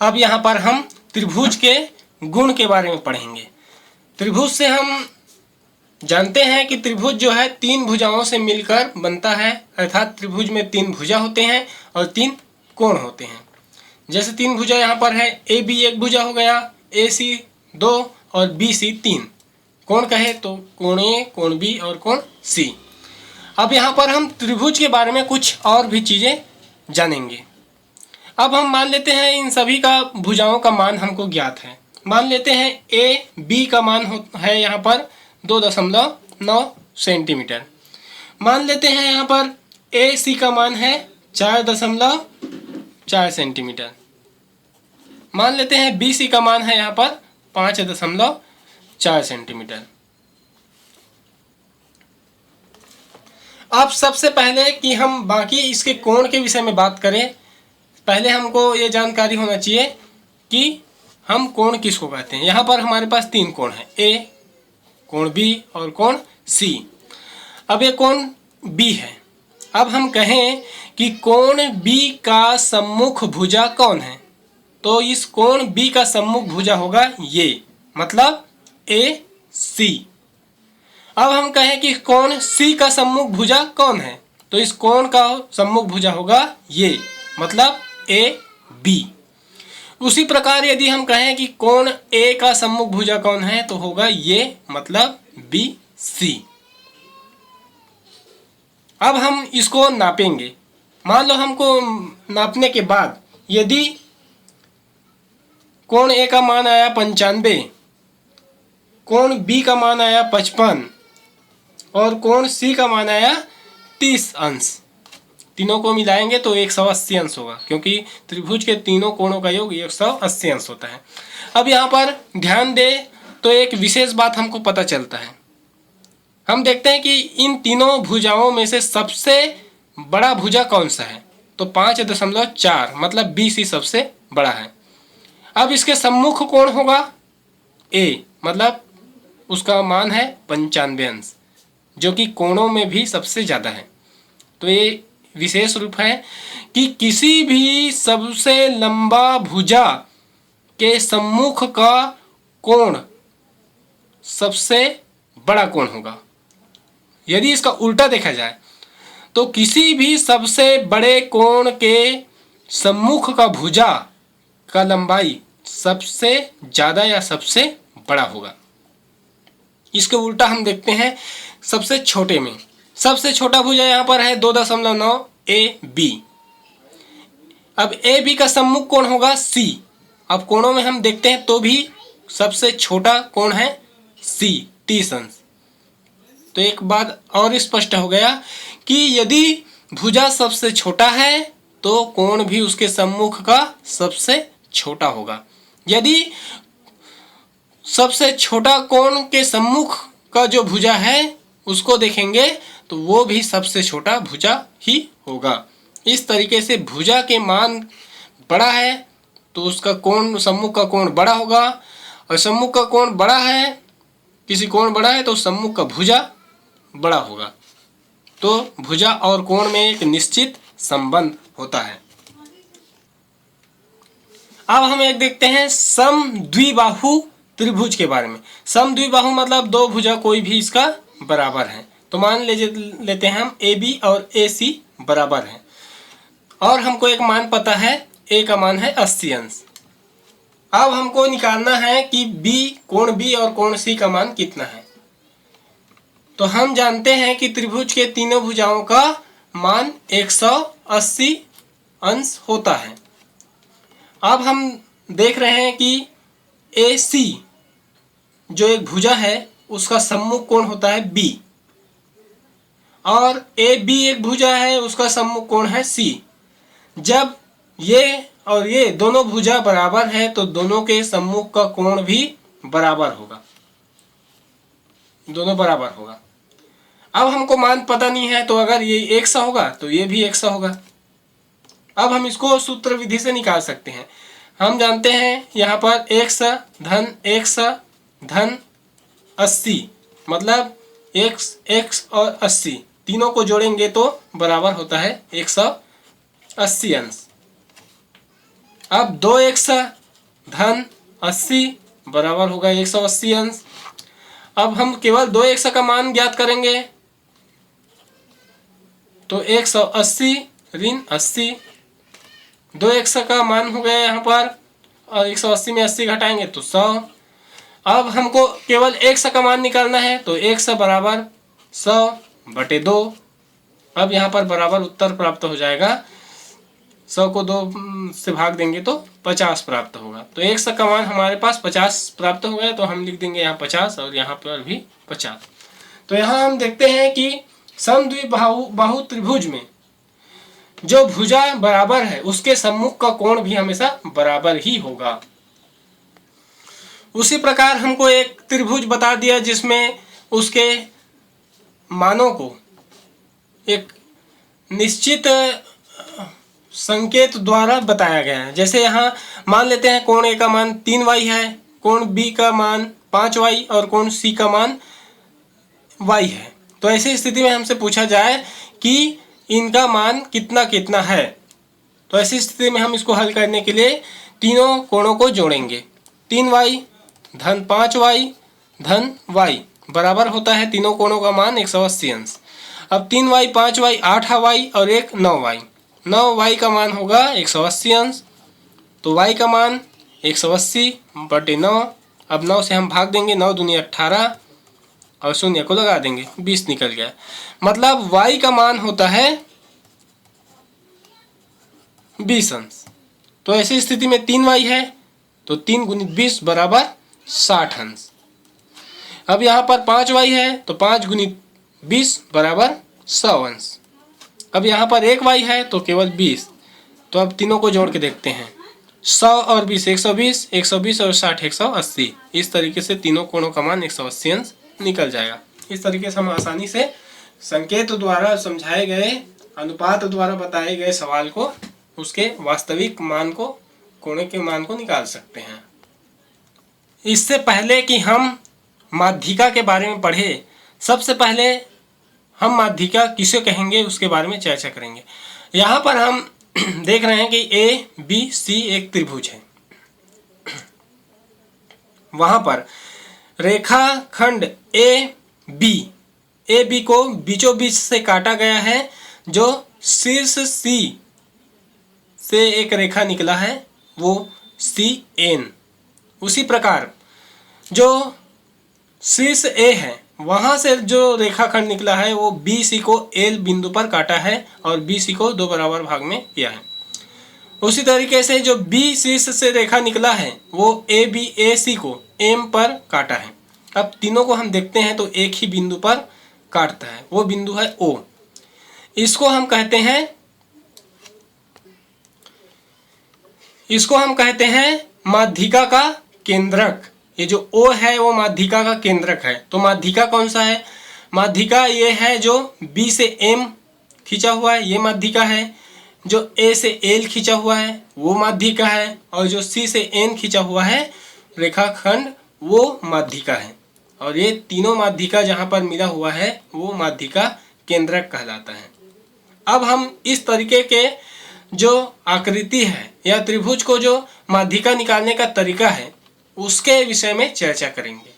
अब यहाँ पर हम त्रिभुज के गुण के बारे में पढ़ेंगे। त्रिभुज से हम जानते हैं कि त्रिभुज जो है तीन भुजाओं से मिलकर बनता है, अर्थात त्रिभुज में तीन भुजा होते हैं और तीन कोण होते हैं। जैसे तीन भुजा यहाँ पर है, ए बी एक भुजा हो गया, ए सी दो और बी सी तीन। कोण कहे तो कोण ए, कोण बी और कोण सी। अब यहाँ पर हम त्रिभुज के बारे में कुछ और भी चीज़ें जानेंगे। अब हम मान लेते हैं इन सभी का भुजाओं का मान हमको ज्ञात है। मान लेते हैं ए बी का मान है यहाँ पर 2.9 सेंटीमीटर। मान लेते हैं यहाँ पर ए सी का मान है 4.4 सेंटीमीटर। मान लेते हैं बी सी का मान है यहाँ पर 5.4 सेंटीमीटर। अब सबसे पहले कि हम बाकी इसके कोण के विषय में बात करें, पहले हमको ये जानकारी होना चाहिए कि हम कोण किसको कहते हैं। यहाँ पर हमारे पास तीन कोण हैं, ए, कोण बी और कोण सी। अब ये कोण बी है। अब हम कहें कि कोण बी का सम्मुख भुजा कौन है, तो इस कोण बी का सम्मुख भुजा होगा ये, मतलब ए सी। अब हम कहें कि कोण सी का सम्मुख भुजा कौन है, तो इस कोण का सम्मुख भुजा होगा ये, मतलब ए बी। उसी प्रकार यदि हम कहें कि कोण ए का सम्मुख भुजा कौन है, तो होगा ये, मतलब बी सी। अब हम इसको नापेंगे। मान लो हमको नापने के बाद यदि कोण ए का मान आया 95, कोण बी का मान आया 55 और कोण सी का मान आया 30 अंश, तीनों को मिलाएंगे तो 180 अंश होगा, क्योंकि त्रिभुज के तीनों कोणों का योग 180 अंश होता है। अब यहाँ पर ध्यान दे तो एक विशेष बात हमको पता चलता है। हम देखते हैं कि इन तीनों भुजाओं में से सबसे बड़ा भुजा कौन सा है, तो 5.4, मतलब बी सी सबसे बड़ा है। अब इसके सम्मुख कोण होगा ए, मतलब उसका मान है 95 अंश, जो कि कोणों में भी सबसे ज़्यादा है। तो ये विशेष रूप है कि किसी भी सबसे लंबा भुजा के सम्मुख का कोण सबसे बड़ा कोण होगा। यदि इसका उल्टा देखा जाए तो किसी भी सबसे बड़े कोण के सम्मुख का भुजा का लंबाई सबसे ज़्यादा या सबसे बड़ा होगा। इसके उल्टा हम देखते हैं सबसे छोटे में। सबसे छोटा भुजा यहाँ पर है 2.9 ए बी। अब ए बी का सम्मुख कोण होगा सी। अब कोणों में हम देखते हैं तो भी सबसे छोटा कोण है सी, 30 अंश। तो एक बात और स्पष्ट हो गया कि यदि भुजा सबसे छोटा है तो कोण भी उसके सम्मुख का सबसे छोटा होगा। यदि सबसे छोटा कोण के सम्मुख का जो भुजा है उसको देखेंगे तो वो भी सबसे छोटा भुजा ही होगा। इस तरीके से भुजा के मान बड़ा है तो उसका कोण, सम्मुख का कोण बड़ा होगा, और सम्मुख का कोण बड़ा है, किसी कोण बड़ा है तो सम्मुख का भुजा बड़ा होगा। तो भुजा और कोण में एक निश्चित संबंध होता है। अब हम एक देखते हैं समद्विबाहु त्रिभुज के बारे में। समद्विबाहु मतलब दो भुजा कोई भी इसका बराबर है। तो मान लेते हैं हम ए बी और ए सी बराबर हैं और हमको एक मान पता है, ए का मान है 80 अंश। अब हमको निकालना है कि बी, कोण बी और कोण सी का मान कितना है। तो हम जानते हैं कि त्रिभुज के तीनों भुजाओं का मान 180 अंश होता है। अब हम देख रहे हैं कि ए सी जो एक भुजा है उसका सम्मुख कोण होता है बी, और ए बी एक भुजा है उसका सम्मुख कोण है सी। जब ये और ये दोनों भुजा बराबर है तो दोनों के सम्मुख का कोण भी बराबर होगा, दोनों बराबर होगा। अब हमको मान पता नहीं है तो अगर ये 100 होगा तो ये भी 100 होगा। अब हम इसको सूत्र विधि से निकाल सकते हैं। हम जानते हैं यहाँ पर 100 धन 100 धन 80, मतलब x और 80 तीनों को जोड़ेंगे तो बराबर होता है 180 अंश। अब 2x धन 80 बराबर होगा 180 अंश। अब हम केवल 2x का मान ज्ञात करेंगे, तो 180 ऋण 80, 2x का मान हो गया यहाँ पर, और 180 में 80 घटाएंगे तो 100। अब हमको केवल x का मान निकालना है, तो x बराबर 100/2। अब यहाँ पर बराबर उत्तर प्राप्त हो जाएगा, 100 को 2 से भाग देंगे तो 50 प्राप्त होगा। तो x का मान हमारे पास 50 प्राप्त हो गया, तो हम लिख देंगे यहाँ 50 और यहाँ पर भी 50। तो यहाँ हम देखते हैं कि समद्विबाहु त्रिभुज में जो भुजा बराबर है उसके सम्मुख का कोण भी हमेशा बराबर ही होगा। उसी प्रकार हमको एक त्रिभुज बता दिया जिसमें उसके मानों को एक निश्चित संकेत द्वारा बताया गया है। जैसे यहाँ मान लेते हैं कोण ए का मान 3y है, कोण बी का मान 5y और कोण सी का मान y है। तो ऐसी स्थिति में हमसे पूछा जाए कि इनका मान कितना कितना है, तो ऐसी स्थिति में हम इसको हल करने के लिए तीनों कोणों को जोड़ेंगे। 3y धन 5y धन y बराबर होता है तीनों कोणों का मान 180 अंश। अब 3y 5y 8y और एक 9y, 9y का मान होगा 180 अंश। तो y का मान 180/9। अब 9 से हम भाग देंगे, 9 दूनी 18 और शून्य को लगा देंगे, 20 निकल गया। मतलब y का मान होता है 20 अंश। तो ऐसी स्थिति में 3y है, तो 3 × 20 बराबर 60 अंश। अब यहाँ पर 5y है, तो 5 × 20 बराबर 100 अंश। अब यहाँ पर 1y है तो केवल 20। तो अब तीनों को जोड़ के देखते हैं, 100 और 20 120, 120 और 60 180। इस तरीके से तीनों कोणों का मान 180 अंश निकल जाएगा। इस तरीके से हम आसानी से संकेत द्वारा समझाए गए, अनुपात द्वारा बताए गए सवाल को, उसके वास्तविक मान को, कोण के मान को निकाल सकते हैं। इससे पहले कि हम माध्यिका के बारे में पढ़े, सबसे पहले हम माध्यिका किसे कहेंगे उसके बारे में चर्चा करेंगे। यहाँ पर हम देख रहे हैं कि ABC एक त्रिभुज है। वहाँ पर रेखाखंड AB को बीचों बीच से काटा गया है, जो शीर्ष C से एक रेखा निकला है वो CN। उसी प्रकार जो शीर्ष A है वहाँ से जो रेखाखंड निकला है वो BC को L बिंदु पर काटा है और BC को 2 बराबर भाग में किया है। उसी तरीके से जो B शीर्ष से रेखा निकला है वो AB AC को M पर काटा है। अब तीनों को हम देखते हैं तो एक ही बिंदु पर काटता है, वो बिंदु है O। इसको हम कहते हैं माध्यिका का केंद्रक। ये जो O है वो माध्यिका का केंद्रक है। तो माध्यिका कौन सा है? माध्यिका ये है जो B से M खींचा हुआ है, ये माध्यिका है। जो A से L खींचा हुआ है वो माध्यिका है, और जो C से N खींचा हुआ है रेखाखंड वो माध्यिका है। और ये तीनों माध्यिका जहाँ पर मिला हुआ है वो माध्यिका केंद्रक कहलाता है। अब हम इस तरीके के जो आकृति है या त्रिभुज को जो माध्यिका निकालने का तरीका है उसके विषय में चर्चा करेंगे।